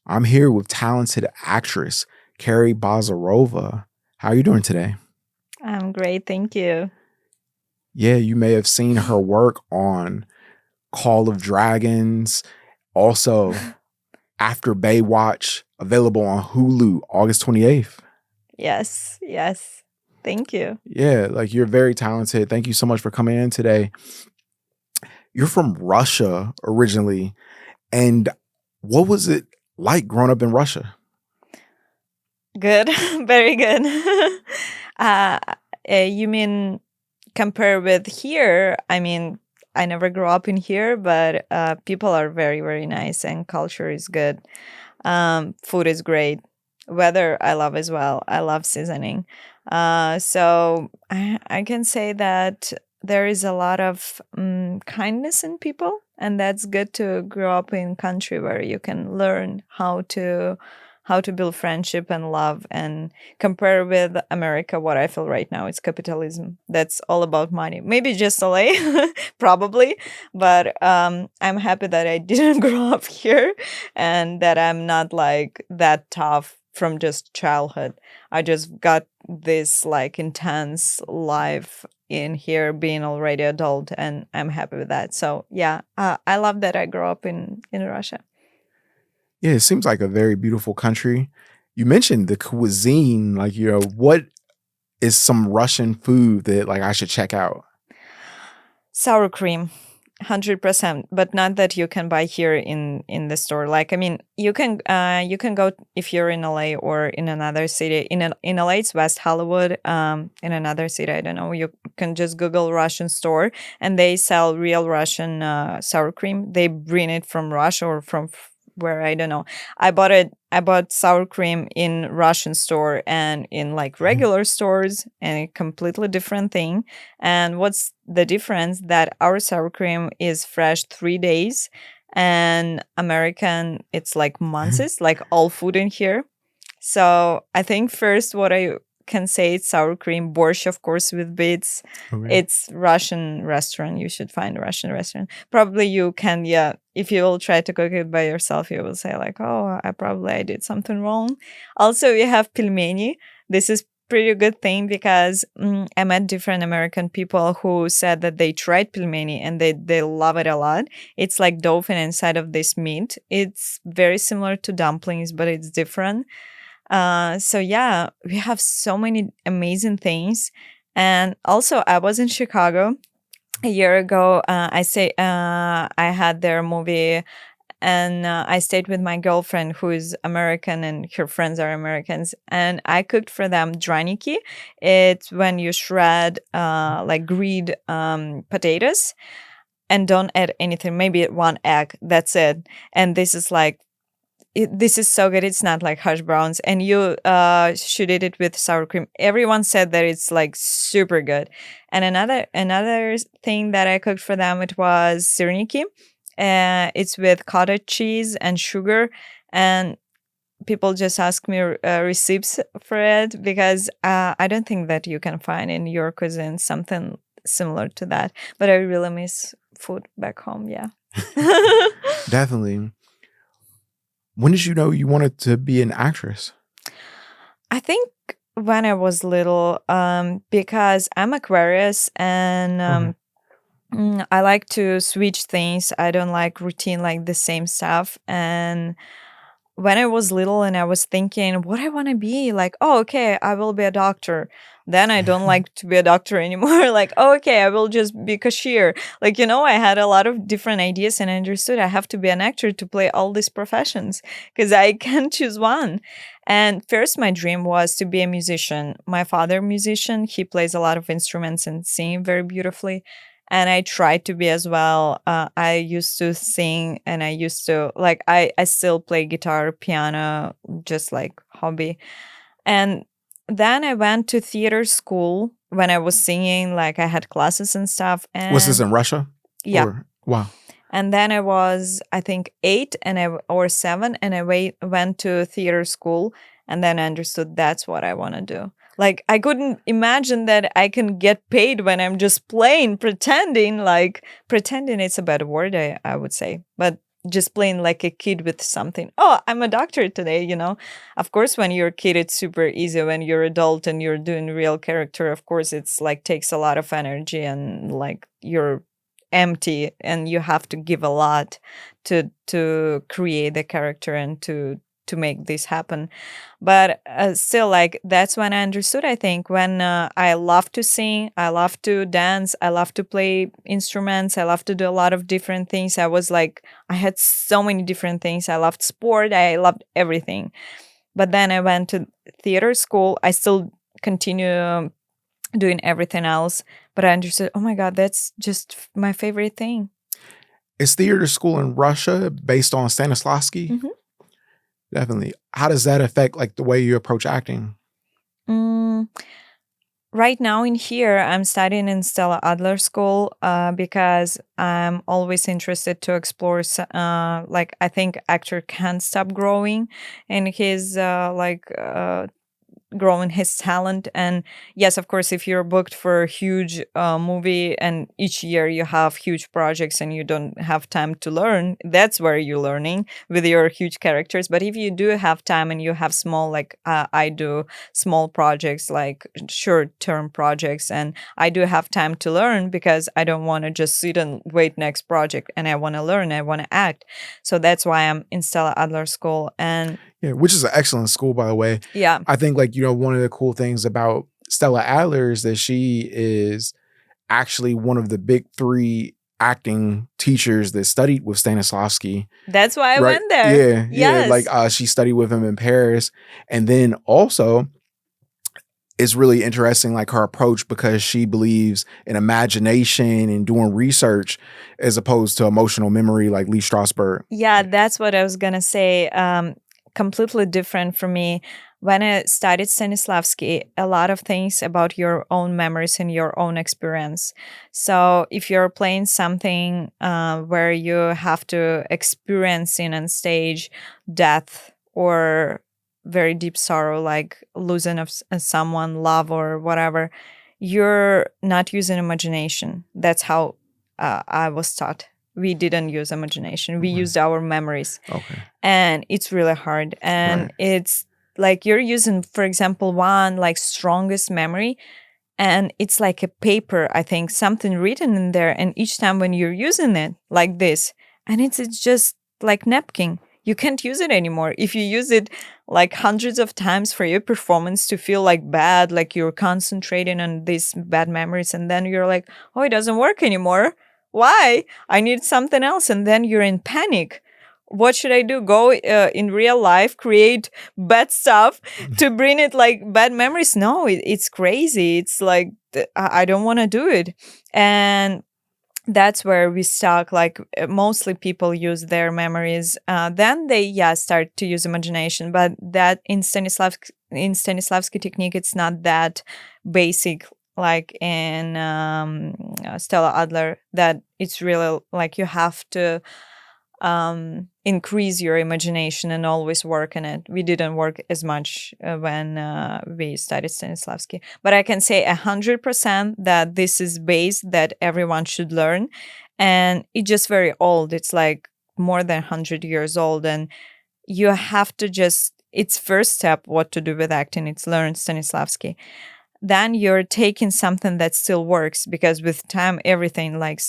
I'm here with talented actress Kerry Bazarova. How are you doing today? I'm great, thank you. Yeah, you may have seen her work on Call of Dragons, also After Baywatch, available on Hulu August 28th. Yes, yes. Thank you. Yeah, like you're very talented. Thank you so much for coming in today. You're from Russia originally. And what was it like growing up in Russia? Good, very good. uh, you mean compare with here? I mean, I never grew up in here, but people are very, very nice and culture is good. Food is great. Weather I love as well. I love seasoning. So I can say that there is a lot of kindness in people, and that's good to grow up in country where you can learn how to build friendship and love. And compare with America, what I feel right now is capitalism. That's all about money. Maybe just LA, probably, but I'm happy that I didn't grow up here and that I'm not like that tough from just childhood. I just got this like intense life in here being already adult, and I'm happy with that. So yeah, I love that I grew up in Russia. Yeah, it seems like a very beautiful country. You mentioned the cuisine, like, what is some Russian food that like I should check out? Sour cream, 100%, but not that you can buy here in the store. Like, I mean, you can go if you're in LA or in another city. In LA, it's West Hollywood. In another city, I don't know. You can just Google Russian store, and they sell real Russian sour cream. They bring it from Russia or from where, I don't know. I bought it. I bought sour cream in Russian store and in like Mhm. regular stores, and a completely different thing. And what's the difference? That our sour cream is fresh 3 days, and American it's like months. It's like all food in here. So I think first what I can say it's sour cream, borscht, of course, with beets. Okay. It's Russian restaurant. You should find a Russian restaurant. Probably you can, yeah. If you will try to cook it by yourself, you will say like, "Oh, I did something wrong." Also, you have pilmeni. This is pretty good thing because I met different American people who said that they tried pilmeni and they love it a lot. It's like dolphin inside of this meat. It's very similar to dumplings, but it's different. So yeah, we have so many amazing things. And also, I was in Chicago a year ago. I had their movie, and I stayed with my girlfriend who is American, and her friends are Americans. And I cooked for them draniki. It's when you shred like grilled potatoes and don't add anything. Maybe one egg. That's it. And this is like this is so good. It's not like hash browns, and you should eat it with sour cream. Everyone said that it's like super good. And another thing that I cooked for them, it was sirniki. It's with cottage cheese and sugar, and people just ask me receipts for it because I don't think that you can find in your cuisine something similar to that. But I really miss food back home. Yeah. Definitely. When did you know you wanted to be an actress? I think when I was little, because I'm Aquarius and Okay. I like to switch things. I don't like routine, like the same stuff. And when I was little and I was thinking what I want to be, like, oh, okay, I will be a doctor. Then I don't like to be a doctor anymore. Like, oh, okay, I will just be cashier. Like, I had a lot of different ideas, and I understood I have to be an actor to play all these professions because I can't choose one. And first, my dream was to be a musician. My father, musician, he plays a lot of instruments and sing very beautifully. And I tried to be as well. I used to sing, and I used to like I still play guitar, piano, just like hobby. And then I went to theater school when I was singing, like I had classes and stuff. Was this And in Russia? yeah, Or wow. and then I was, I think, 8 or 7, and went to theater school, and then I understood that's what I want to do. Like I couldn't imagine that I can get paid when I'm just playing, pretending. Like pretending, it's a bad word, I would say, but just playing like a kid with something. Oh, I'm a doctor today, you know. Of course, when you're a kid, it's super easy. When you're adult and you're doing real character, of course, it's like takes a lot of energy and like you're empty and you have to give a lot to create the character and to make this happen. But still, like that's when I understood. I think when I love to sing, I love to dance, I love to play instruments, I love to do a lot of different things. I was like, I had so many different things. I loved sport, I loved everything. But then I went to theater school. I still continue doing everything else, but I understood. Oh my god, that's just my favorite thing. Is theater school in Russia based on Stanislavski? Mhm. Definitely. How does that affect like the way you approach acting? Mm, right now in here, I'm studying in Stella Adler school because I'm always interested to explore. Like I think actor can't stop growing, and his growing his talent. And yes, of course, if you're booked for a huge movie and each year you have huge projects and you don't have time to learn, that's where you're learning with your huge characters. But if you do have time and you have small, like I do small projects, like short term projects, and I do have time to learn because I don't want to just sit and wait next project, and I want to learn, I want to act. So that's why I'm in Stella Adler school. And Yeah, which is an excellent school, by the way. yeah, I think like, one of the cool things about Stella Adler is that she is actually one of the big three acting teachers that studied with Stanislavski. that's why I Right. went there. Yeah. Like Yes. she studied with him in Paris. And then also it's really interesting, like her approach, because she believes in imagination and doing research as opposed to emotional memory like Lee Strasberg. Yeah, that's what I was gonna say. Completely different for me. When I studied Stanislavski, a lot of things about your own memories and your own experience. So if you're playing something where you have to experience in on stage death or very deep sorrow, like losing of someone, love or whatever, you're not using imagination. That's how I was taught. We didn't use imagination. We Okay. used our memories. Okay. And it's really hard. And Right. it's like you're using, for example, one like strongest memory, and it's like a paper, I think, something written in there. And each time when you're using it like this, and it's just like napkin, you can't use it anymore. If you use it like hundreds of times for your performance to feel like bad, like you're concentrating on these bad memories, and then you're like, oh, it doesn't work anymore. Why? I need something else. And then you're in panic. What should I do? Go in real life, create bad stuff to bring it like bad memories? No, it's crazy. It's like, I don't want to do it. And that's where we stuck. Like mostly people use their memories. Then they, start to use imagination. But that in Stanislavski technique, it's not that basic like in Stella Adler, that it's really like you have to increase your imagination and always work on it. We didn't work as much when we studied Stanislavski, but I can say 100% that this is base that everyone should learn, and it's just very old. It's like more than 100 years old, and you have to just. It's first step what to do with acting. It's learn Stanislavski. Then you're taking something that still works, because with time everything like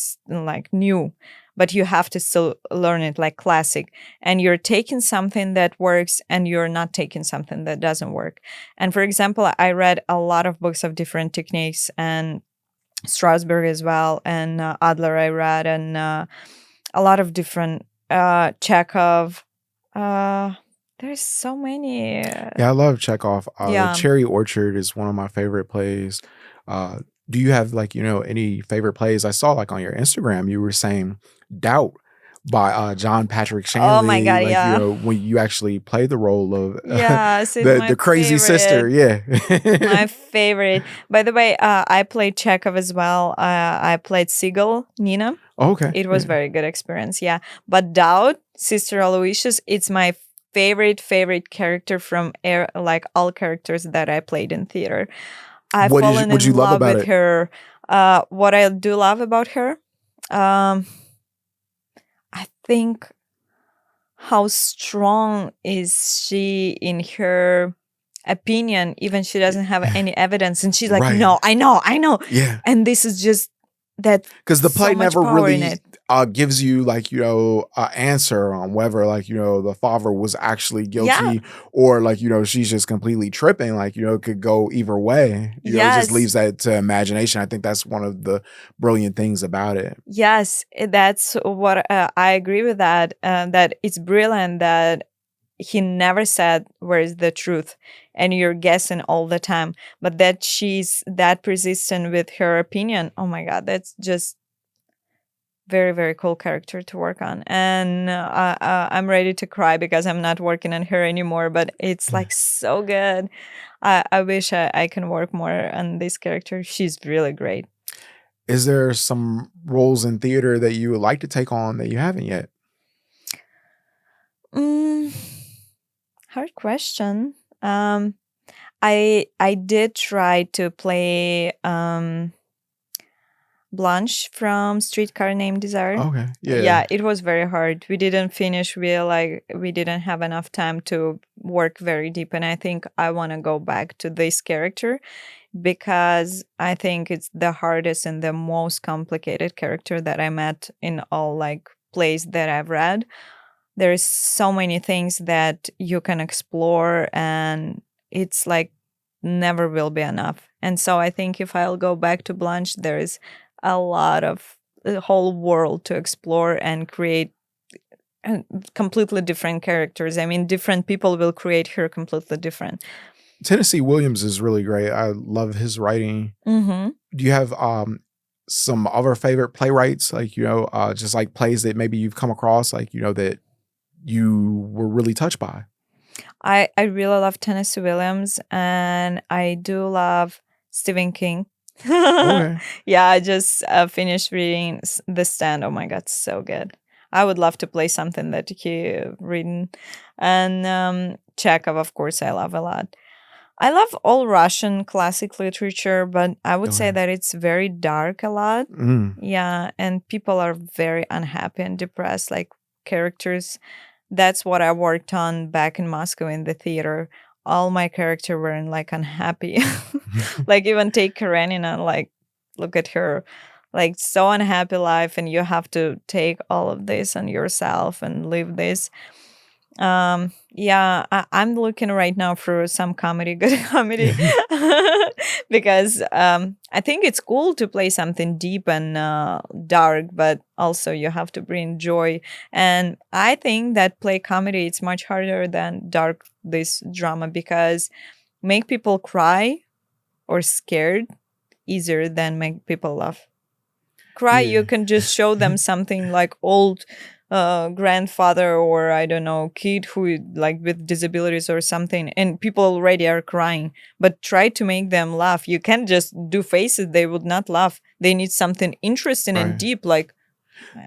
new, but you have to still learn it like classic. And you're taking something that works and you're not taking something that doesn't work. And for example, I read a lot of books of different techniques, and Strasberg as well, and Adler I read, and a lot of different Chekhov. There's so many. Yeah, I love Chekhov. Yeah. Cherry Orchard is one of my favorite plays. Do you have like, any favorite plays? I saw like on your Instagram, you were saying Doubt by John Patrick Shanley. Oh my God, like, yeah. When you actually play the role of Yes, it's my the crazy favorite. sister. Yeah. My favorite. By the way, I played Chekhov as well. I played Siegel, Nina. Oh, okay. It was very good experience, yeah. But Doubt, Sister Aloysius, it's my favorite character from like all characters that I played in theater. I've fallen in love with her. What I do love about her, I think how strong is she in her opinion, even she doesn't have any evidence, and she's like, Right. no, I know, Yeah. and this is just that Because the so play much never power in really it. gives you like an answer on whether like the father was actually Yeah. guilty or like she's just completely tripping. Like it could go either way. It just Yes. leaves that to imagination. I think that's one of the brilliant things about it. Yes, that's what I agree with that. That it's brilliant that he never said where is the truth, and you're guessing all the time. But that she's that persistent with her opinion. Oh my god, that's just very very cool character to work on. And I'm ready to cry because I'm not working on her anymore. But it's like so good. I wish I can work more on this character. She's really great. Is there some roles in theater that you would like to take on that you haven't yet? Mm, hard question. I did try to play Blanche from Streetcar Named Desire. Okay. Yeah. Yeah, it was very hard. We didn't finish. We didn't have enough time to work very deep, and I think I want to go back to this character because I think it's the hardest and the most complicated character that I met in all like plays that I've read. There's so many things that you can explore, and it's like never will be enough. And so I think if I'll go back to Blanche, there is a lot of a whole world to explore and create completely different characters. I mean, different people will create her completely different. Tennessee Williams is really great. I love his writing. Mm-hmm. Do you have some other favorite playwrights, like just like plays that maybe you've come across, like that you were really touched by? I really love Tennessee Williams, and I do love Stephen King. Okay. Yeah, I just finished reading The Stand. Oh my god, so good. I would love to play something that he written. And Chekhov, of course, I love a lot. I love all Russian classic literature, but I would say Okay. that it's very dark a lot. Mm. Yeah, and people are very unhappy and depressed, like characters. That's what I worked on back in Moscow in the theater. All my characters were like unhappy. Like even take Karenina, like look at her, like so unhappy life, and you have to take all of this on yourself and live this. Yeah, I'm looking right now for some comedy, good comedy, because I think it's cool to play something deep and dark, but also you have to bring joy. And I think that play comedy it's much harder than dark this drama because make people cry or scared easier than make people laugh. Cry, Yeah. you can just show them something like old grandfather or I don't know kid who like with disabilities or something, and people already are crying. But try to make them laugh. You can't just do faces; they would not laugh. They need something interesting and Right. deep, like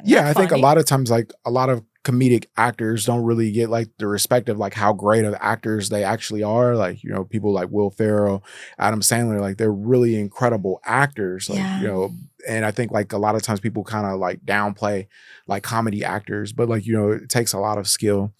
Yeah, not I think a funny. lot of times, like a lot of comedic actors don't really get like the respect of like how great of actors they actually are. Like, people like Will Ferrell, Adam Sandler, like they're really incredible actors. Like, Yeah. and I think like a lot of times people kind of like downplay like comedy actors, but like, it takes a lot of skill.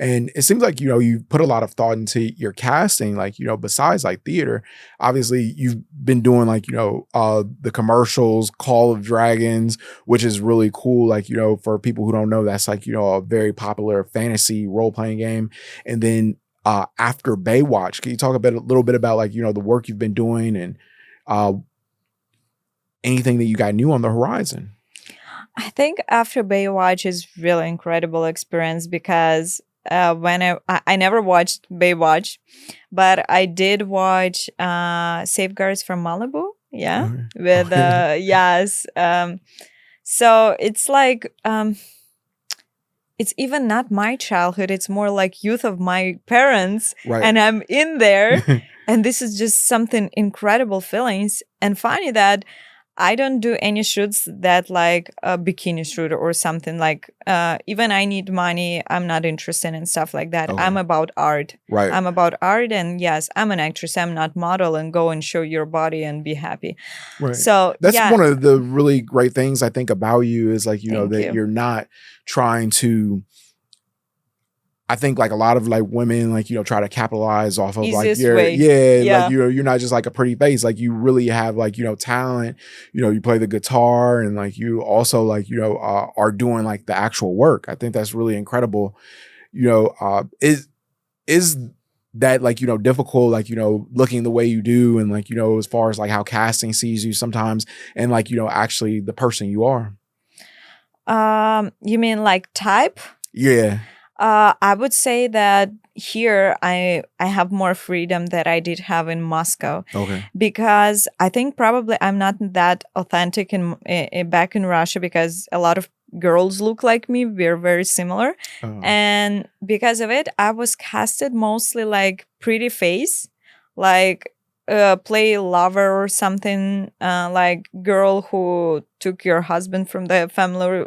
And it seems like, you put a lot of thought into your casting, like, besides like theater, obviously you've been doing like, the commercials, Call of Dragons, which is really cool. Like, for people who don't know, that's like, a very popular fantasy role-playing game. And then After Baywatch, can you talk a little bit about like, the work you've been doing and uh, anything that you got new on the horizon? I think After Baywatch is really incredible experience because when I never watched Baywatch, but I did watch Safeguards from Malibu. Yeah, Okay. with yes. So it's like it's even not my childhood. It's more like youth of my parents, Right. and I'm in there, and this is just something incredible feelings and funny that I don't do any shoots that like a bikini shoot or something like even I need money. I'm not interested in stuff like that. Okay. I'm about art. Right. I'm about art, and yes, I'm an actress. I'm not model and go and show your body and be happy. Right. So That's yeah, one of the really great things I think about you is like, Thank that you. you're not trying to I think like a lot of like women like try to capitalize off of like Easiest your way. like Yeah. you're not just like a pretty face, like you really have like talent, you play the guitar, and like you also like are doing like the actual work. I think that's really incredible. Is that like difficult, like looking the way you do, and like as far as like how casting sees you sometimes, and like actually the person you are. You mean like type? Yeah. I would say that here I have more freedom that I did have in Moscow, Okay. because I think probably I'm not that authentic back in Russia, because a lot of girls look like me. We're very similar, Oh. and because of it, I was casted mostly like pretty face, like play lover or something, like girl who took your husband from the family,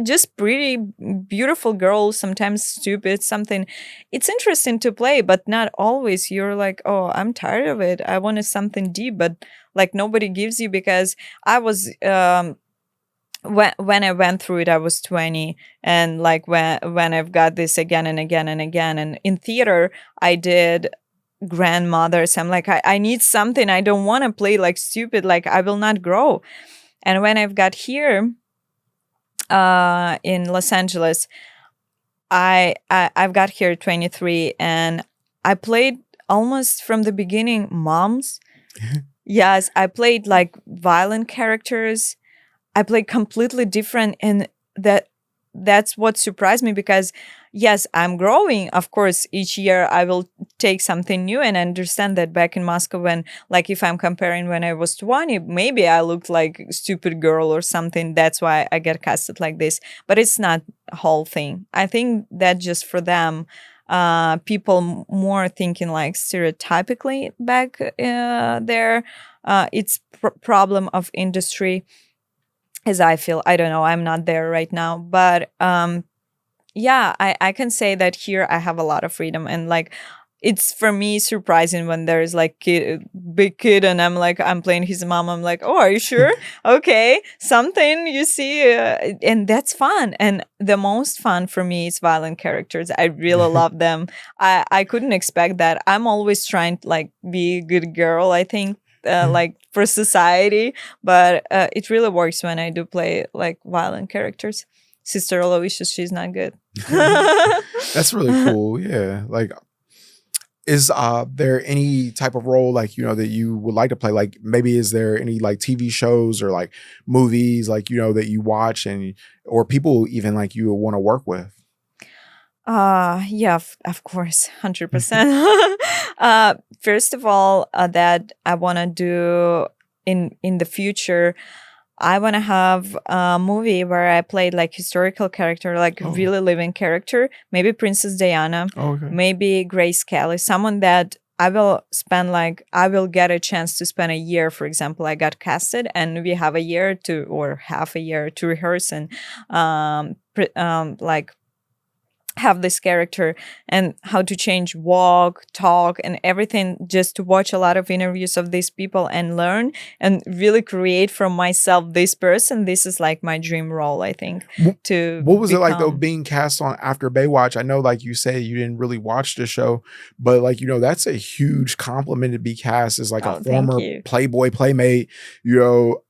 just pretty beautiful girl, sometimes stupid something. It's interesting to play, but not always. You're like, oh, I'm tired of it, I wanted something deep, but like nobody gives you, because I was when I went through it, I was 20, and like when I've got this again and again and again, and in theater I did grandmothers. I'm like, I need something. I don't want to play like stupid, like I will not grow. And when I've got here in Los Angeles, I've got here 23, and I played almost from the beginning moms. Yes, I played like violent characters. I played completely different, and that's what surprised me, because yes, I'm growing. Of course, each year I will take something new, and understand that back in Moscow, when like if I'm comparing when I was 20, maybe I looked like a stupid girl or something. That's why I get casted like this. But it's not a whole thing. I think that just for them, people more thinking like stereotypically back there. It's problem of industry, as I feel. I don't know. I'm not there right now, but yeah, I can say that here I have a lot of freedom, and like it's for me surprising when there's like big kid, and I'm playing his mom. I'm like, oh, are you sure? Okay, something you see, and that's fun. And the most fun for me is violent characters. I really love them. I couldn't expect that. I'm always trying to like be a good girl, I think. Like for society, but it really works when I do play like violent characters. Sister Aloysius, she's not good. That's really cool. Yeah. Like, is there any type of role like that you would like to play? Like maybe is there any like TV shows or like movies like that you watch, and or people even like you want to work with? Yeah, of course, 100%. First of all, that I want to do in the future, I want to have a movie where I played like historical character, like really living character, maybe Princess Diana, maybe Grace Kelly, someone that I will get a chance to spend a year. For example, I got casted, and we have a year to, or half a year to rehearse and like have this character, and how to change walk, talk, and everything, just to watch a lot of interviews of these people and learn and really create from myself this person. This is like my dream role, I think. What was it like though being cast on After Baywatch? I know like you say you didn't really watch the show, but like that's a huge compliment to be cast as like a former Playboy playmate, who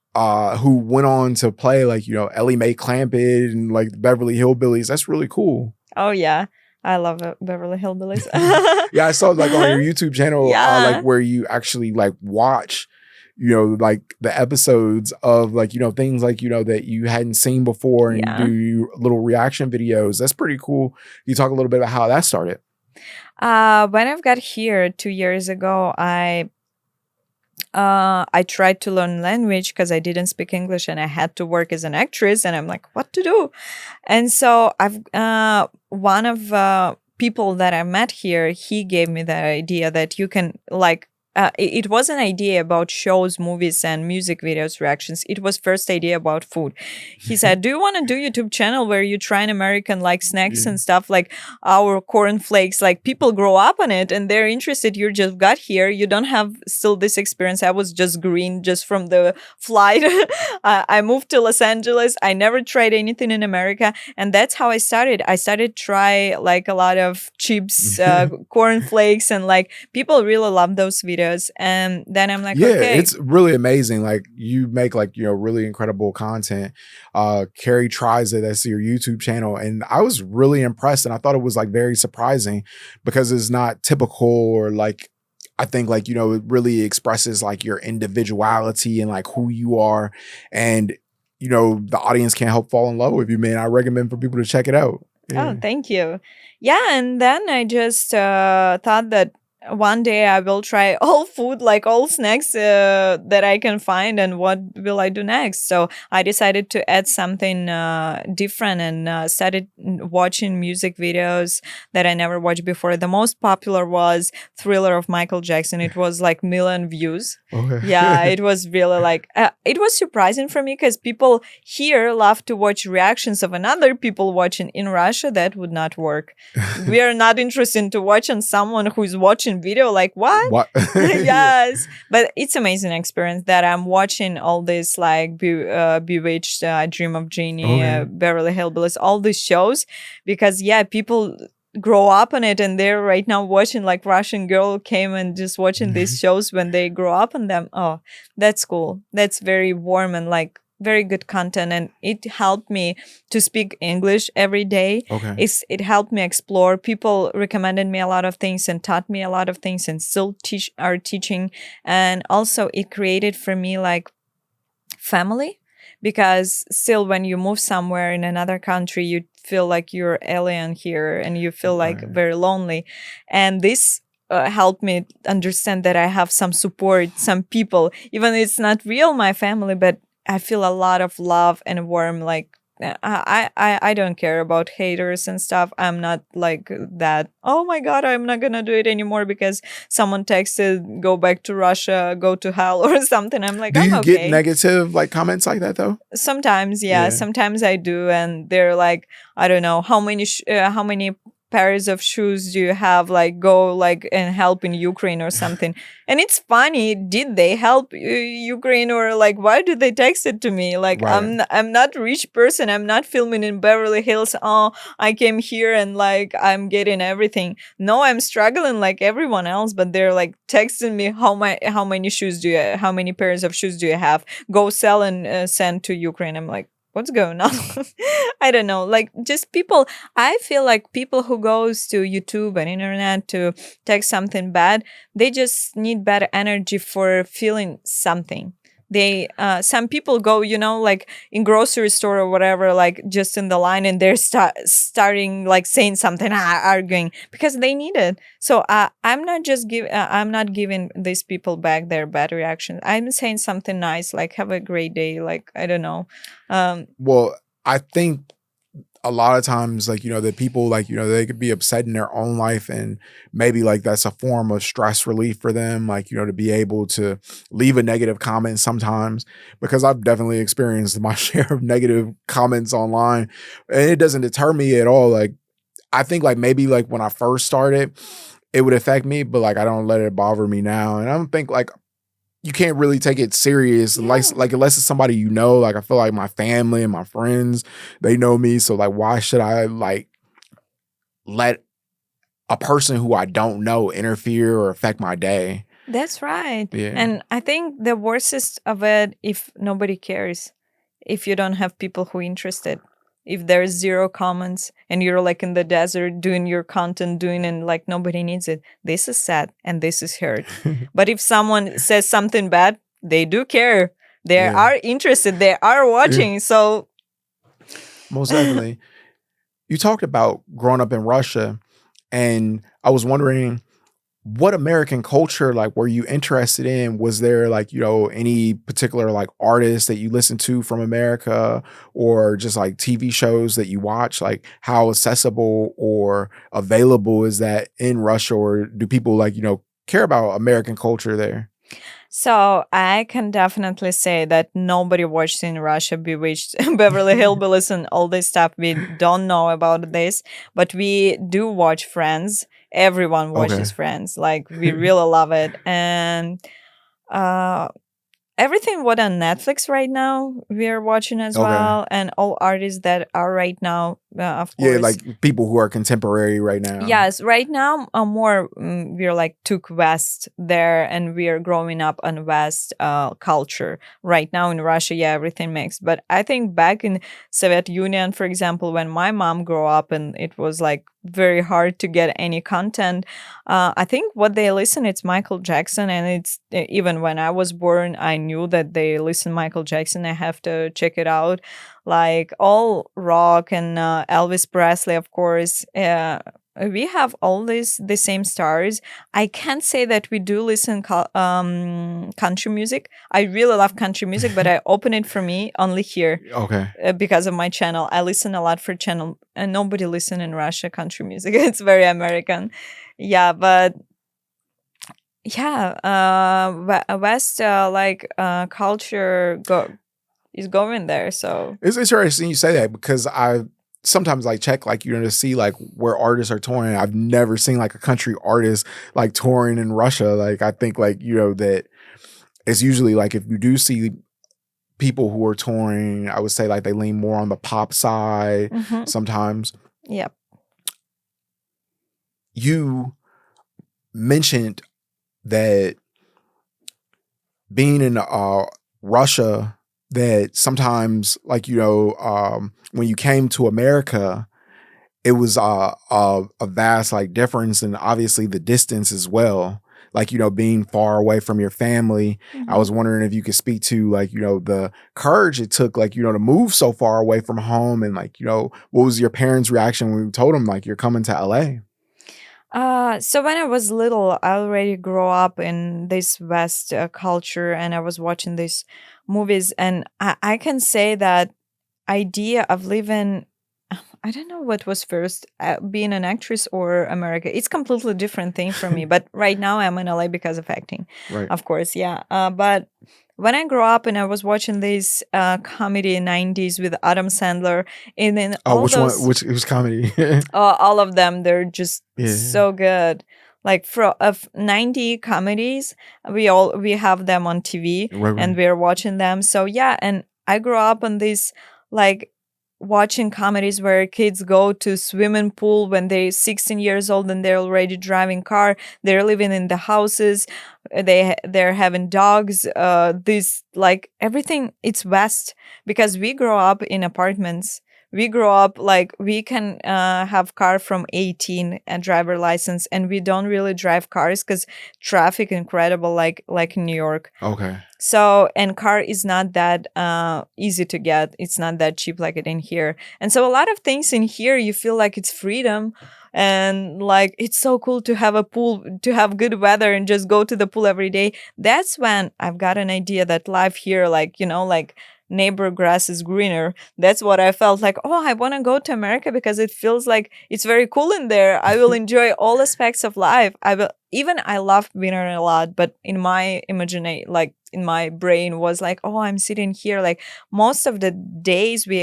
went on to play like Ellie Mae Clampett and like the Beverly Hillbillies. That's really cool. Oh yeah, I love Beverly Hillbillies. Yeah, I saw like on your YouTube channel, like where you actually like watch, like the episodes of like things like that you hadn't seen before, and do little reaction videos. That's pretty cool. You talk a little bit about how that started. When I've got here 2 years ago, I tried to learn language because I didn't speak English, and I had to work as an actress, and I'm like, what to do? And so I've one of people that I met here, he gave me the idea that you can like it was an idea about shows, movies, and music videos reactions. It was first idea about food. He said, "Do you want to do YouTube channel where you try an American like snacks Yeah. and stuff like our corn flakes? Like people grow up on it and they're interested. You just got here. You don't have still this experience. I was just green just from the flight. I moved to Los Angeles. I never tried anything in America, and that's how I started. I started try like a lot of chips, corn flakes, and like people really love those videos. And then I'm like, Yeah, okay, it's really amazing. Like you make like, really incredible content. Kerry tries it. That's your YouTube channel. And I was really impressed. And I thought it was like very surprising because it's not typical or like, I think like, it really expresses like your individuality and like who you are. And, the audience can't help fall in love with you, man. I recommend for people to check it out. oh, thank you. Yeah, and then I just thought that one day I will try all food, like all snacks that I can find, and what will I do next? So I decided to add something different and started watching music videos that I never watched before. The most popular was Thriller of Michael Jackson. It was like million views. Okay. Yeah, it was really like, it was surprising for me because people here love to watch reactions of another people watching. In Russia, that would not work. We are not interested to watch on someone who is watching video. Like, what? Yes. But it's amazing experience that I'm watching all this like Bewitched, Dream of Genie, Okay. Beverly Hillbillies, all these shows because, yeah, people grow up on it and they're right now watching like Russian Girl came and just watching these shows when they grow up on them. Oh, that's cool. That's very warm and like very good content, and it helped me to speak English every day. Okay. It helped me explore. People recommended me a lot of things and taught me a lot of things and still are teaching. And also it created for me like family, because still when you move somewhere in another country, you feel like you're alien here and you feel like very lonely. And this helped me understand that I have some support, some people, even it's not real my family, but I feel a lot of love and warm. Like I don't care about haters and stuff. I'm not like that. Oh my god, I'm not gonna do it anymore because someone texted go back to Russia, go to hell or something. I'm like, Do I'm you okay. get negative like comments like that though? Sometimes, yeah. Sometimes I do, and they're like, I don't know how many pairs of shoes do you have? Like, go like and help in Ukraine or something. And it's funny. Did they help Ukraine, or like why did they text it to me? Like, I'm not a rich person. I'm not filming in Beverly Hills. Oh, I came here and like I'm getting everything. No, I'm struggling like everyone else. But they're like texting me how many shoes do you? How many pairs of shoes do you have? Go sell and send to Ukraine. I'm like, what's going on? I don't know. Like just people, I feel like people who goes to YouTube and internet to text something bad, they just need better energy for feeling something. They some people go, like in grocery store or whatever, like just in the line, and they're starting like saying something, arguing because they need it. So I'm not giving these people back their bad reactions. I'm saying something nice, like have a great day. Like I don't know. Well, I think a lot of times, like, that people like, they could be upset in their own life, and maybe like that's a form of stress relief for them, like, to be able to leave a negative comment sometimes, because I've definitely experienced my share of negative comments online, and it doesn't deter me at all. Like, I think like maybe like when I first started, it would affect me, but like I don't let it bother me now. And I don't think like you can't really take it serious, like unless it's somebody like I feel like my family and my friends, they know me, so like why should I like let a person who I don't know interfere or affect my day? That's right. Yeah. And I think the worstest of it, if nobody cares, if you don't have people who are interested, if there's zero comments and you're like in the desert doing your content, and like nobody needs it, this is sad and this is hurt. But if someone says something bad, they do care. They are interested. They are watching. So most definitely. You talked about growing up in Russia, and I was wondering, what American culture like were you interested in? Was there like, any particular like artists that you listen to from America, or just like TV shows that you watch? Like how accessible or available is that in Russia? Or do people like, care about American culture there? So I can definitely say that nobody watched in Russia Bewitched, Beverly Hillbillies, and all this stuff. We don't know about this, but we do watch Friends. Everyone Okay. watches Friends. Like we really love it, and uh, everything what on Netflix right now we are watching as Okay. well, and all artists that are right now, of Yeah, course. like people who are contemporary right now. Yes, right now more we're like took West there, and we are growing up on West culture. Right now in Russia, yeah, everything mixed. But I think back in Soviet Union, for example, when my mom grew up, and it was like very hard to get any content. I think what they listen it's Michael Jackson, and it's even when I was born, I knew that they listen Michael Jackson. I have to check it out, like all rock and Elvis Presley, of course. We have all these the same stars. I can't say that we do listen country music. I really love country music, but I open it for me only here Okay. because of my channel. I listen a lot for channel, and nobody listen in Russia country music. It's very American. Yeah, but yeah, West culture is going there. So It's interesting you say that because I sometimes like check like to see like where artists are touring. I've never seen like a country artist like touring in Russia. Like I think like that it's usually like if you do see people who are touring, I would say like they lean more on the pop side sometimes. Yep. You mentioned that being in Russia, that sometimes like when you came to America, it was a vast like difference, and obviously the distance as well. Like being far away from your family. I was wondering if you could speak to like the courage it took like to move so far away from home, and like what was your parents' reaction when you told them like you're coming to LA? So when I was little, I already grew up in this West culture, and I was watching these movies, and I can say that idea of living. I don't know what was first, being an actress or America. It's completely different thing for me. But right now I'm in LA because of acting, Right. of course, yeah. But when I grew up and I was watching this comedy in '90s with Adam Sandler, and then all Which those one? Which comedy? all of them, they're just Yeah. so good. Like of 90 comedies, we have them on TV, Right, and right. we're watching them. So yeah, and I grew up on this like watching comedies where kids go to swimming pool when they're 16 years old and they're already driving car. They're living in the houses. They're having dogs. This like everything. It's West because we grow up in apartments. We grow up like we can have car from 18 and driver license, and we don't really drive cars because traffic incredible like in New York. Okay. So, and car is not that easy to get. It's not that cheap like it in here. And so a lot of things in here, you feel like it's freedom, and like it's so cool to have a pool, to have good weather and just go to the pool every day. That's when I've got an idea that life here, like, like neighbor grass is greener. That's what I felt like, oh, I want to go to America because it feels like it's very cool in there. I will enjoy all aspects of life. I love winter a lot, but in my imagination, like in my brain was like, oh, I'm sitting here. Like most of the days we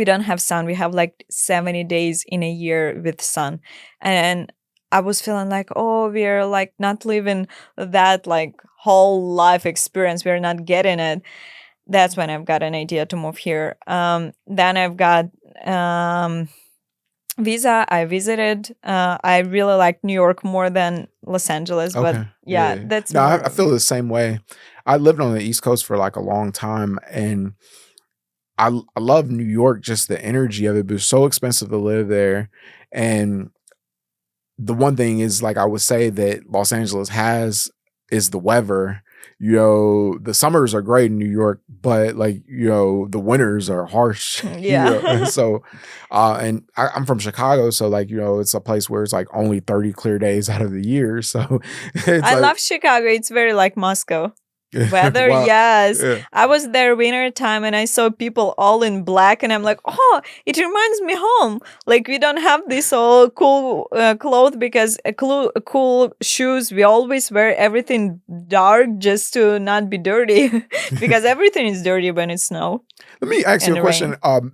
don't have sun. We have like 70 days in a year with sun. And I was feeling like, oh, we're like not living that like whole life experience. We're not getting it. That's when I've got an idea to move here. Then I've got visa. I visited. I really like New York more than Los Angeles, but Okay. yeah, that's no. more. I feel the same way. I lived on the East Coast for like a long time, and I love New York, just the energy of it, but it's so expensive to live there. And the one thing is like I would say that Los Angeles has is the weather. The summers are great in New York, but like, the winters are harsh. Yeah. So and I'm from Chicago, so like, it's a place where it's like only 30 clear days out of the year. So it's I like, love Chicago. It's very like Moscow. Weather, Wow. yes. Yeah. I was there winter time and I saw people all in black and I'm like, oh, it reminds me home. Like we don't have this all cool clothes because cool shoes. We always wear everything dark just to not be dirty because everything is dirty when it's snow Let me ask you and a rain. question.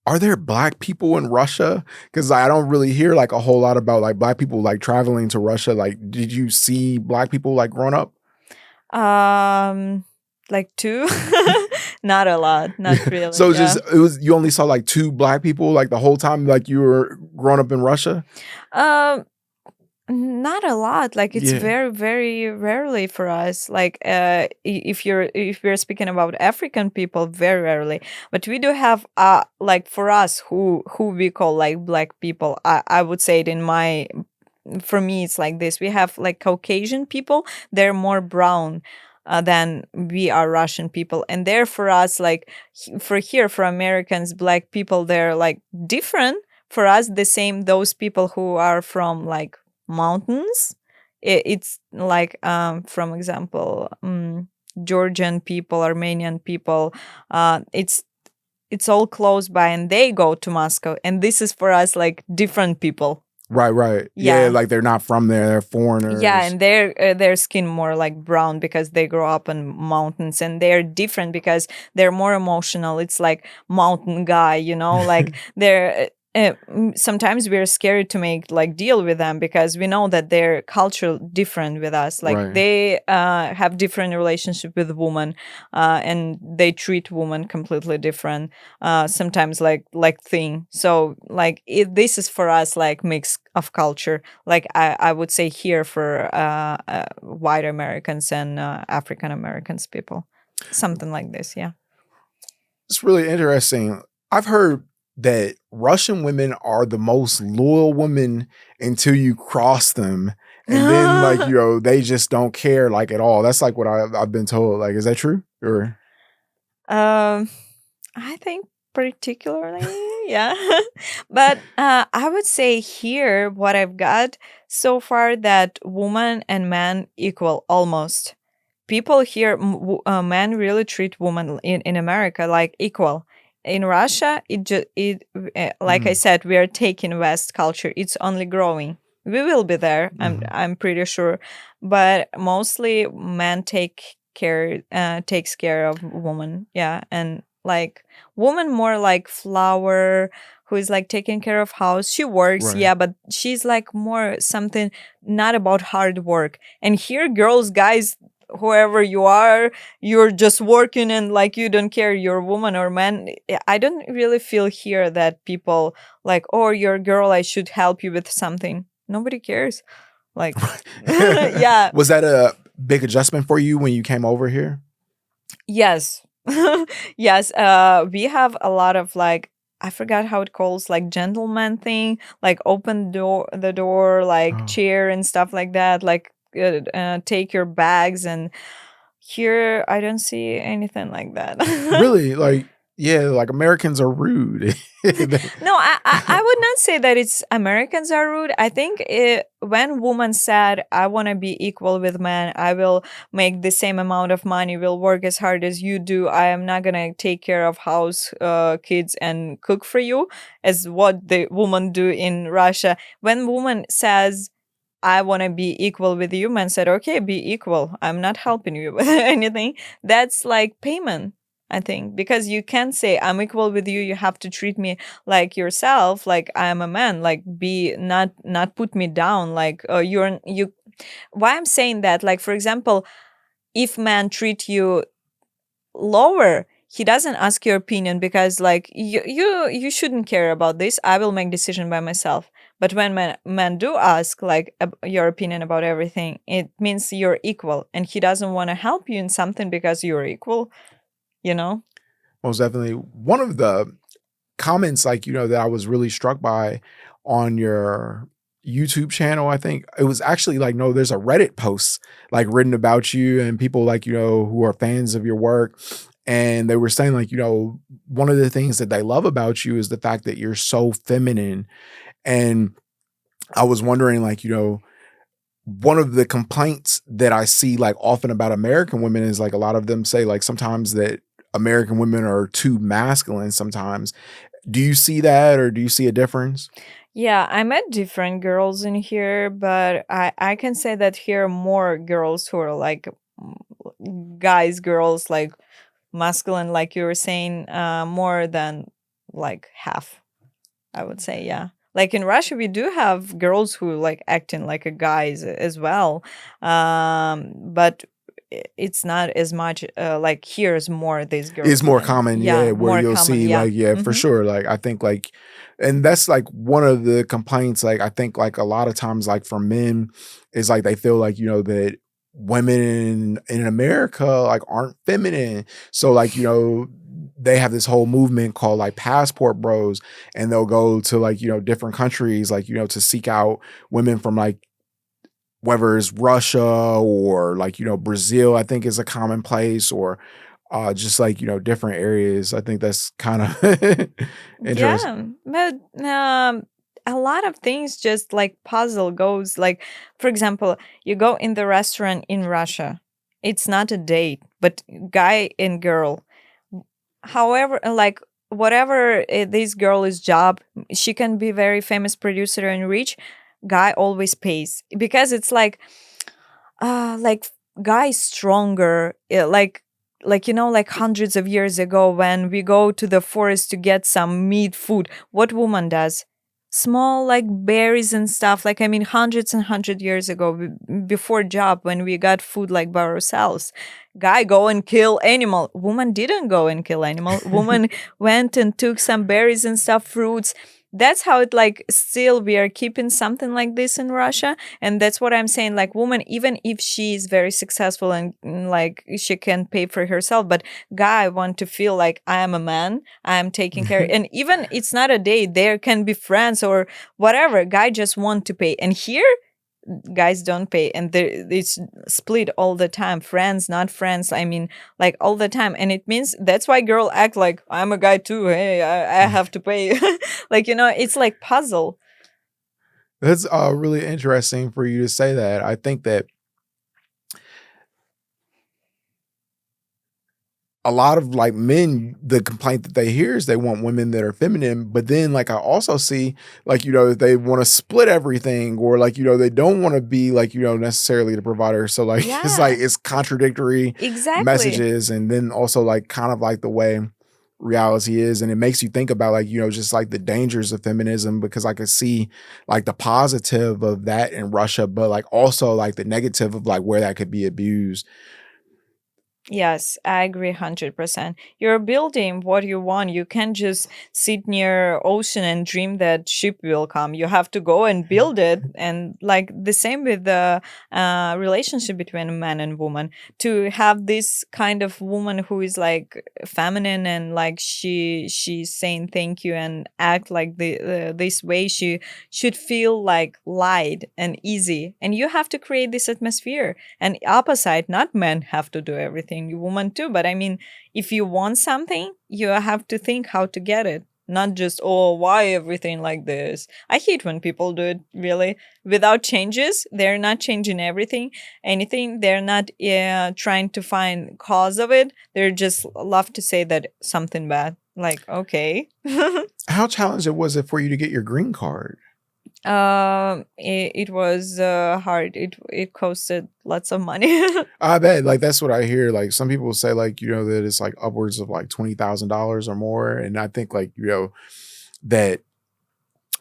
Are there black people in Russia? Because I don't really hear like a whole lot about like black people like traveling to Russia. Like, did you see black people like growing up? Um, like two, not a lot, not really. So Yeah. it was you only saw like two black people like the whole time like you were growing up in Russia? Um, Not a lot. Like it's Yeah. very, very rarely for us. Like if we're speaking about African people, very rarely. But we do have like for us who we call like black people. I would say it in my for me it's like this. We have like Caucasian people. They're more brown. Than we are Russian people, and they're for us like for Americans, black people, they're like different. For us, the same. Those people who are from like mountains, it's like from example Georgian people, Armenian people, it's all close by and they go to Moscow, and this is for us like different people. Right, right. Yeah, Yeah. like they're not from there, they're Yeah, foreigners. and their skin more like brown because they grow up in mountains, and they're different because they're more emotional. It's like mountain guy, like they're sometimes we're scared to make like deal with them because we know that they're cultural different with us. Like Right. they have different relationship with women, and they treat women completely different. Sometimes like thing. So like this is for us like mix of culture. Like I would say here for white Americans and African Americans people, something like this. Yeah. It's really interesting. I've heard that Russian women are the most loyal women until you cross them. And then like, they just don't care like at all. That's like what I've been told. Like, is that true? Or I think particularly, yeah. But I would say here what I've got so far that woman and man equal almost. People here, men really treat women in America like equal. In Russia, it just like I Mhm. said, we are taking West culture. It's only growing. We will be there. Mhm. I'm pretty sure, but mostly men takes care of woman. Yeah, and like woman more like flower who is like taking care of house. She works, Right. yeah, but she's like more something not about hard work. And here, girls, guys, whoever you are, you're just working and like you don't care you're a woman or man. I don't really feel here that people like, oh, you're a girl, I should help you with something. Nobody cares. Like, yeah, Was that a big adjustment for you when you came over here? yes. Yes, we have a lot of like I forgot how it calls like gentleman thing, like open the door, like Oh. chair and stuff like that, like take your bags. And here I don't see anything like that. Really? Like, yeah, like Americans are rude. No, I would not say that it's Americans are rude. I think when woman said, I want to be equal with men, I will make the same amount of money, will work as hard as you do. I am not going to take care of house, kids and cook for you as what the woman do in Russia. When woman says, I want to be equal with you, man said, okay, be equal. I'm not helping you with anything. That's like payment, I think, because you can't say I'm equal with you. You have to treat me like yourself, like I am a man, like be not put me down. Like you. Why I'm saying that? Like for example, if man treat you lower, he doesn't ask your opinion because like you shouldn't care about this. I will make decision by myself. But when men do ask like your opinion about everything, it means you're equal, and he doesn't want to help you in something because you're equal. You know. Most definitely. One of the comments, like, that I was really struck by on your YouTube channel, I think it was actually like, no, there's a Reddit post like written about you and people like, who are fans of your work. And they were saying like, one of the things that they love about you is the fact that you're so feminine. And I was wondering like, one of the complaints that I see like often about American women is like a lot of them say like sometimes that American women are too masculine sometimes. Do you see that or do you see a difference? Yeah, I met different girls in here, but I can say that here are more girls who are like guys, girls, like masculine, like you were saying, more than like half, I would say, yeah. Like in Russia, we do have girls who like acting like a guys as well, but it's not as much. Like here's more these It's girls more than, common, yeah, yeah, where more you'll common, see yeah. like, yeah, for Hmm. sure. Like I think like and that's like one of the complaints, like I think like a lot of times like for men is like they feel like, that women in America like aren't feminine. So like, they have this whole movement called like passport bros and they'll go to like, different countries like, to seek out women from like whether it's Russia or like, Brazil, I think is a common place or just like, different areas. I think that's kind of interesting. Yeah, but a lot of things just like puzzle goes. Like, for example, you go in the restaurant in Russia. It's not a date, but guy and girl. However, like whatever this girl is job, she can be very famous producer and rich. Guy always pays because it's like guy is stronger. Like hundreds of years ago when we go to the forest to get some meat food, what woman does? Small like berries and stuff. Like I mean, hundreds and hundred years ago, before job, when we got food like by ourselves, guy go and kill animal. Woman didn't go and kill animal. Woman went and took some berries and stuff, fruits. That's how it like still we are keeping something like this in Russia, and that's what I'm saying. Like woman, even if she is very successful and like she can pay for herself, but guy want to feel like I am a man, I am taking care, and even it's not a date. There can be friends or whatever. Guy just want to pay, and here guys don't pay, and it's split all the time. Friends, not friends. I mean, like all the time, and it means that's why girl act like I'm a guy too. Hey, I have to pay. Like it's like puzzle. That's really interesting for you to say that. I think that a lot of like men, the complaint that they hear is they want women that are feminine. But then, like, I also see, like, they want to split everything, or like, they don't want to be like, necessarily the provider. So, like, Yeah, it's contradictory exactly. messages. And then also, like, kind of like the way reality is. And it makes you think about, like, just like the dangers of feminism, because I could see like the positive of that in Russia, but like also like the negative of like where that could be abused. Yes, I agree 100%. You're building what you want. You can't just sit near ocean and dream that ship will come. You have to go and build it. And like the same with the relationship between a man and woman. To have this kind of woman who is like feminine and like she's saying thank you and act like this way, she should feel like light and easy. And you have to create this atmosphere, and opposite, not men have to do everything, you woman too. But I mean, if you want something, you have to think how to get it. Not just, oh, why everything like this? I hate when people do it really without changes. They're not changing anything. They're not trying to find cause of it. They're just love to say that something bad. Like, okay. How challenging was it for you to get your green card? It was hard. It costed lots of money. I bet, like, that's what I hear, like, some people say, like, that it's, like, upwards of, like, $20,000 or more, and I think, like, that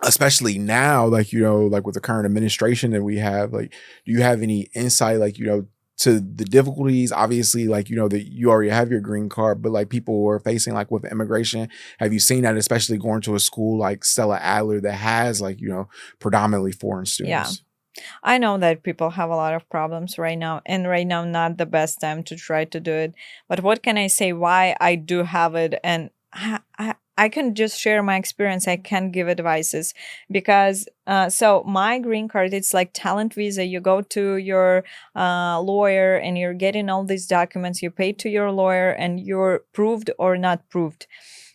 especially now, like, like, with the current administration that we have, like, do you have any insight, like, to the difficulties? Obviously, like, that you already have your green card, but, like, people were facing, like, with immigration. Have you seen that, especially going to a school like Stella Adler that has, like, predominantly foreign Yeah. students? I know that people have a lot of problems right now, and right now not the best time to try to do it. But what can I say? Why I do have it, and I can just share my experience. I can't give advices because so my green card, it's like talent visa. You go to your lawyer and you're getting all these documents. You pay to your lawyer and you're proved or not proved.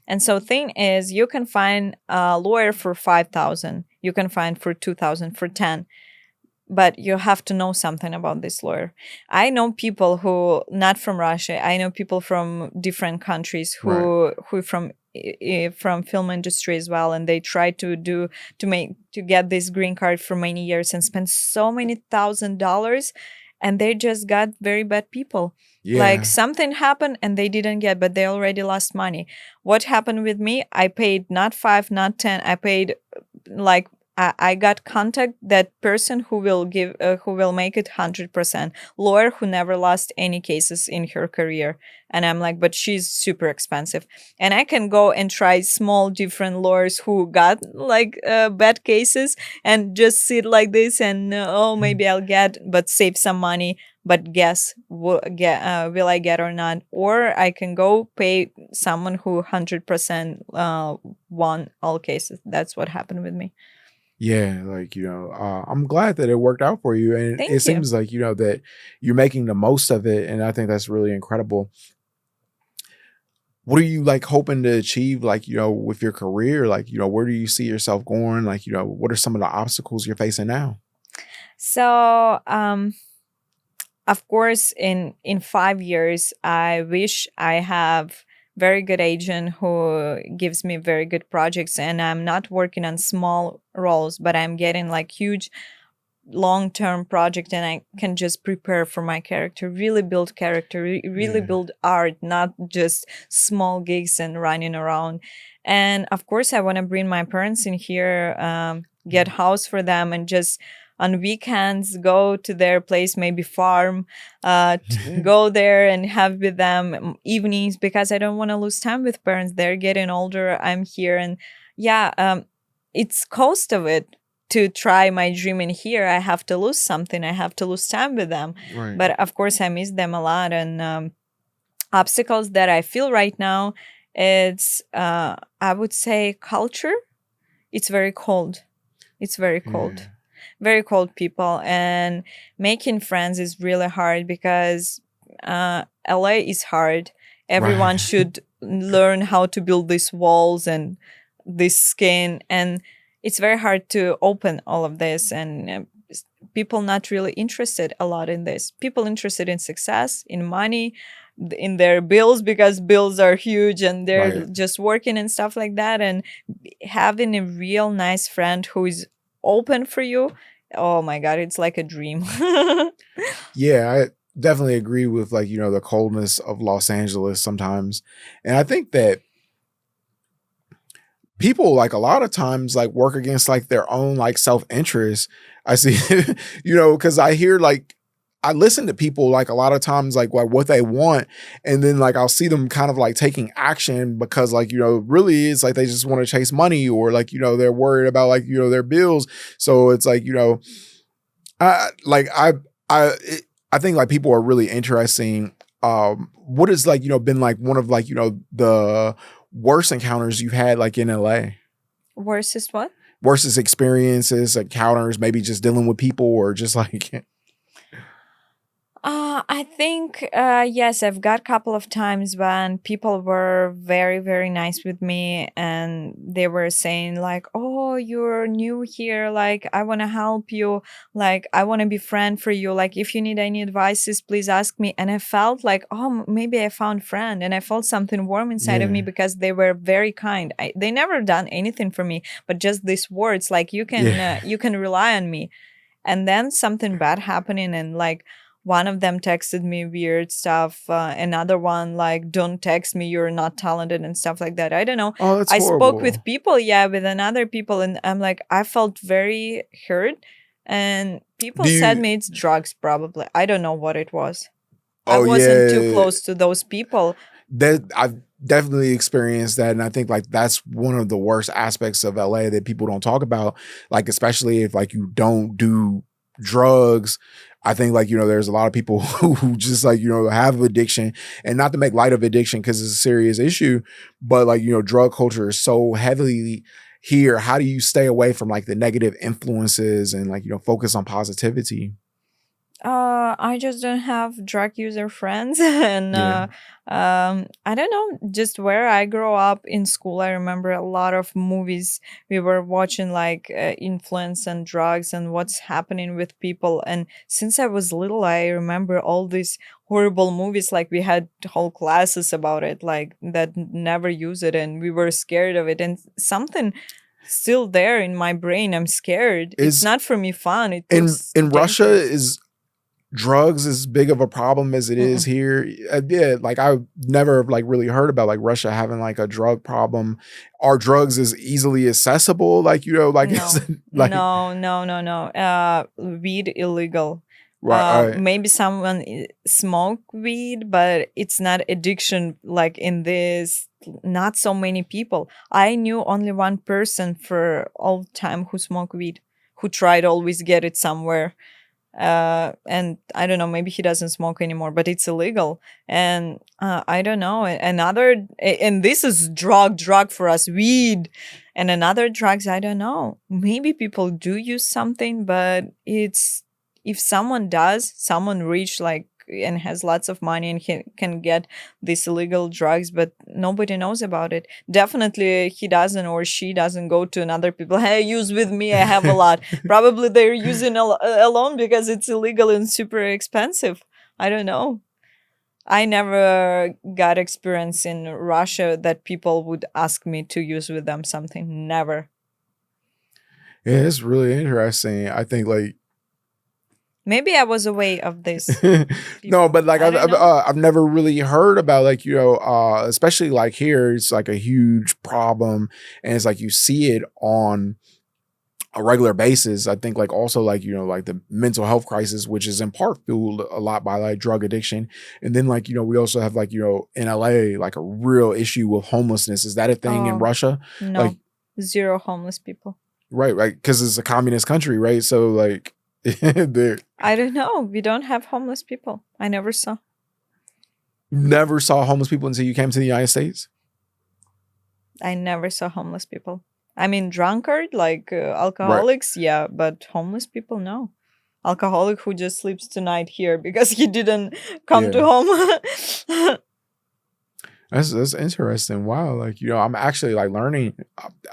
And so thing is, you can find a lawyer for 5,000. You can find for 2,000, for 10. but you have to know something about this lawyer. I know people who not from Russia. I know people from different countries Right. who from film industry as well, and they try to get this green card for many years and spend so many $1,000s, and they just got very bad people. Like Yeah. something happened and they didn't get, but they already lost money. What happened with me? I paid not 5, not 10. I paid like I got contact that person who will make it 100%, lawyer who never lost any cases in her career. And I'm like, but she's super expensive, and I can go and try small different lawyers who got like bad cases and just sit like this and oh, maybe I'll get, but save some money. But guess will I get or not? Or I can go pay someone who 100% won all cases. That's what happened with me. Yeah, like, I'm glad that it worked out for you. And it Thank you. seems like, that you're making the most of it. And I think that's really incredible. What are you like hoping to achieve, like, with your career? Like, where do you see yourself going? Like, what are some of the obstacles you're facing now? So, of course, in 5 years, I wish I have very good agent who gives me very good projects, and I'm not working on small roles, but I'm getting like huge long-term project, and I can just prepare for my character, really build character, really Yeah. build art, not just small gigs and running around. And of course, I want to bring my parents in here, get house for them, and just on weekends go to their place, maybe farm, go there and have with them evenings, because I don't want to lose time with parents. They're getting older, I'm here, and yeah, it's cost of it to try my dream in here. I have to lose something. I have to lose time with them. Right. But of course, I miss them a lot. And obstacles that I feel right now, it's I would say culture. It's very cold. It's very cold. Yeah. Very cold people, and making friends is really hard because LA is hard. Everyone Right. should learn how to build these walls and this skin, and it's very hard to open all of this. And people not really interested a lot in this. People interested in success, in money, in their bills, because bills are huge and they're Right. just working and stuff like that. And having a real nice friend who is open for you, oh my god, it's like a dream. Yeah, I definitely agree with, like, the coldness of Los Angeles sometimes. And I think that people, like, a lot of times, like, work against like their own like self-interest. I see, because I hear, like, I listen to people like a lot of times, like what they want, and then like I'll see them kind of like taking action because, like, really it's like they just want to chase money, or like, they're worried about, like, their bills. So it's like, I like I think like people are really interesting. What is, like, been like one of, like, the worst encounters you've had, like, in LA? Worst is what? Worst experiences, encounters, maybe just dealing with people, or just like I think yes, I've got a couple of times when people were very, very nice with me, and they were saying like, "Oh, you're new here. Like, I want to help you. Like, I want to be friend for you. Like, if you need any advices, please ask me." And I felt like, oh, maybe I found friend, and I felt something warm inside of me yeah, because they were very kind. They never done anything for me, but just these words, like, yeah. you can rely on me. And then something bad happening, and like one of them texted me weird stuff, another one like, don't text me, you're not talented, and stuff like that. I don't know. Oh, that's I spoke with horrible. people, yeah, with another people, and I'm like, I felt very hurt. And people Do said you? me it's drugs, probably. I don't know what it was. I Oh wasn't too yeah, close to those people. that I've definitely experienced that, and I think like that's one of the worst aspects of LA that people don't talk about. Like, especially if like you don't do drugs. I think, like, there's a lot of people who just, like, have addiction, and not to make light of addiction because it's a serious issue, but like, drug culture is so heavily here. How do you stay away from like the negative influences and, like, focus on positivity? I just don't have drug user friends, and Yeah. I don't know. Just where I grew up in school, I remember a lot of movies we were watching, like influence and drugs and what's happening with people. And since I was little, I remember all these horrible movies. Like we had whole classes about it, like that never use it, and we were scared of it. And something still there in my brain. I'm scared. It's Is not for me fun. It in looks Russia dangerous. is drugs as big of a problem as it is Mm-mm. here? Yeah, like I've never like really heard about like Russia having like a drug problem. Are drugs as easily accessible? Like, like is No, it like no, no, no, no. Weed illegal. right, all right. Maybe someone smoke weed, but it's not addiction like in this. Not so many people. I knew only one person for all time who smoked weed, who tried always get it somewhere. And I don't know, maybe he doesn't smoke anymore, but it's illegal. And I don't know, and this is drug for us, weed. And another drugs, I don't know, maybe people do use something, but it's, if someone does, someone rich, like, and has lots of money and he can get these illegal drugs, but nobody knows about it. Definitely he doesn't, or she doesn't go to another people, hey, use with me, I have a lot. Probably they're using alone because it's illegal and super expensive. I don't know. I never got experience in Russia that people would ask me to use with them something. Never. Yeah, it's really interesting. I think like Maybe I was away of this no, people. but like I don't know. I've never really heard about like especially like here it's like a huge problem, and it's like you see it on a regular basis. I think like also like like the mental health crisis, which is in part fueled a lot by like drug addiction, and then like we also have like in LA like a real issue with homelessness. Is that a thing in Oh, Russia? Like no. Zero homeless people. right, because it's a communist country, right? So like there I don't know. We don't have homeless people. I never saw. never saw homeless people until you came to the United States. I never saw homeless people. I mean, drunkard, like Right. alcoholics, yeah, but homeless people, no. Alcoholic who just sleeps tonight here because he didn't come to Yeah. home. That's interesting. Wow. Like, I'm actually like learning.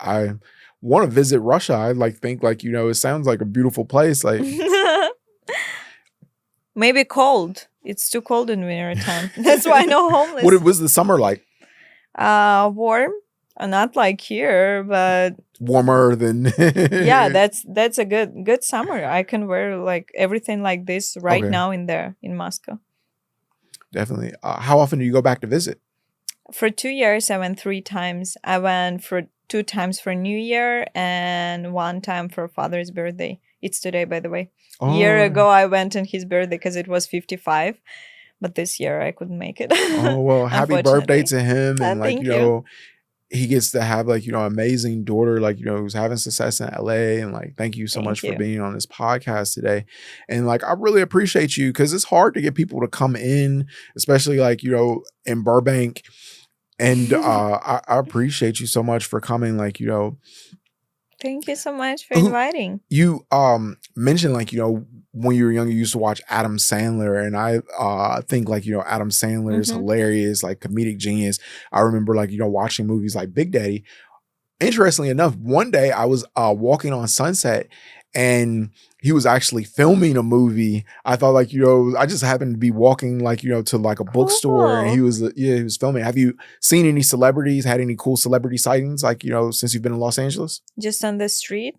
I want to visit Russia. I like think like, it sounds like a beautiful place. Like Maybe cold. It's too cold in winter time. That's why no what homeless. was the summer like? Warm, not like here, but Warmer than yeah, that's a good summer. I can wear like everything like this right Okay, now in there in Moscow. definitely. How often do you go back to visit? For 2 years, I went 3 times. I went for 2 times for New Year and one time for Father's birthday. It's today, by the way. Year Oh, ago, I went on his birthday because it was 55, but this year I couldn't make it, oh well, happy birthday unfortunately. to him. And like, Thank you. he gets to have like, amazing daughter, like, who's having success in LA. And like, thank you so much Thank for you. being on this podcast today. And like, I really appreciate you because it's hard to get people to come in, especially like, in Burbank. And I appreciate you so much for coming. Like, Thank you so much for who inviting. you mentioned like, when you were younger, you used to watch Adam Sandler. And I think like, Adam Sandler is Hmm. hilarious, like comedic genius. I remember like, watching movies like Big Daddy. Interestingly enough, one day I was walking on Sunset and he was actually filming a movie. I thought like, I just happened to be walking like, to like a bookstore and Cool. he was filming. Have you seen any celebrities, had any cool celebrity sightings like, since you've been in Los Angeles? Just on the street?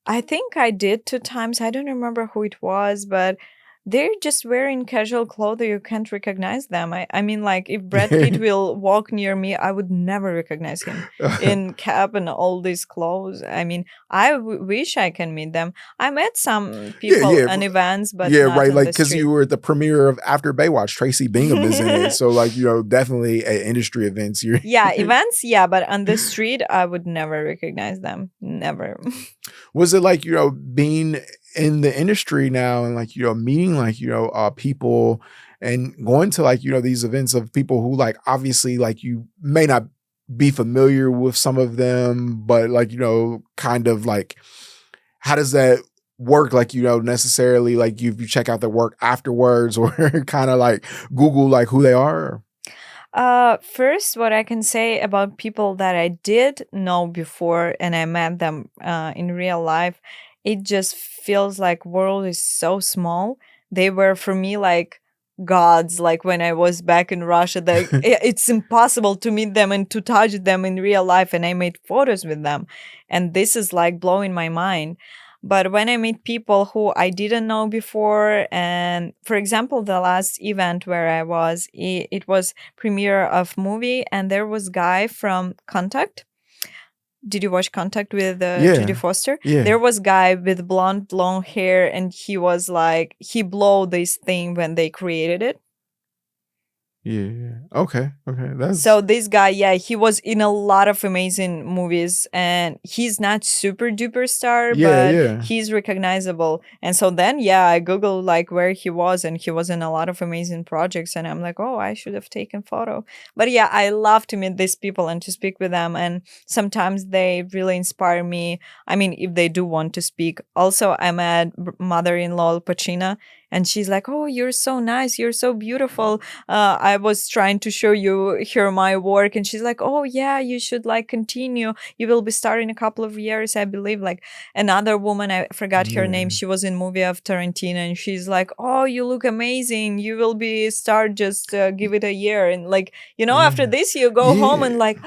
I think I did 2 times. I don't remember who it was, but they're just wearing casual clothes. You can't recognize them. I mean, like, if Brad Pitt will walk near me, I would never recognize him in cap and all these clothes. I mean, I wish I can meet them. I met some Yeah, people yeah. on events, but Yeah, not right. on Like, the because you street. were at the premiere of After Baywatch. Tracy Bingham is in it. So, like, definitely at industry events. You're Yeah, events, yeah, but on the street, I would never recognize them. Never. Was it like, being in the industry now and like, meeting like, people and going to like, these events of people who like obviously like you may not be familiar with some of them, but like, kind of like how does that work like, necessarily like you check out their work afterwards or kind of like Google like who they are? First, what I can say about people that I did know before and I met them in real life, it just feels like world is so small. They were for me like gods. Like when I was back in Russia, like it's impossible to meet them and to touch them in real life. And I made photos with them, and this is like blowing my mind. But when I meet people who I didn't know before, and for example, the last event where I was, it was premiere of movie, and there was guy from Contact. Did you watch Contact with Jodie Yeah. Foster? Yeah. There was guy with blonde long hair, and he was like he blow this thing when they created it. Yeah. Yeah. Okay. Okay. So this guy, yeah, he was in a lot of amazing movies, and he's not super duper star, Yeah. but Yeah. he's recognizable. And so then, yeah, I googled like where he was, and he was in a lot of amazing projects, and I'm like, oh, I should have taken photo. But yeah, I love to meet these people and to speak with them, and sometimes they really inspire me. I mean, if they do want to speak. Also, I met mother-in-law Pacina, and she's like, oh, you're so nice, you're so beautiful. I was trying to show her my work, and she's like, oh yeah, you should like continue, you will be starting a couple of years, I believe. Like another woman, I forgot her name, Yeah. she was in movie of Tarantino, and she's like, oh, you look amazing, you will be start, just give it a year, and like, after Yeah. this you go home and Yeah. like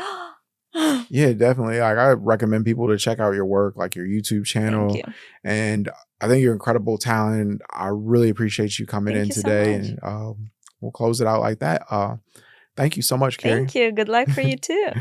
Yeah, definitely. Like I recommend people to check out your work, like your YouTube thank channel. you. And I think you're incredible talent. I really appreciate you coming Thank in you so today. much. And we'll close it out like that. Thank you so much, Kerry. Thank you. Good luck for you too.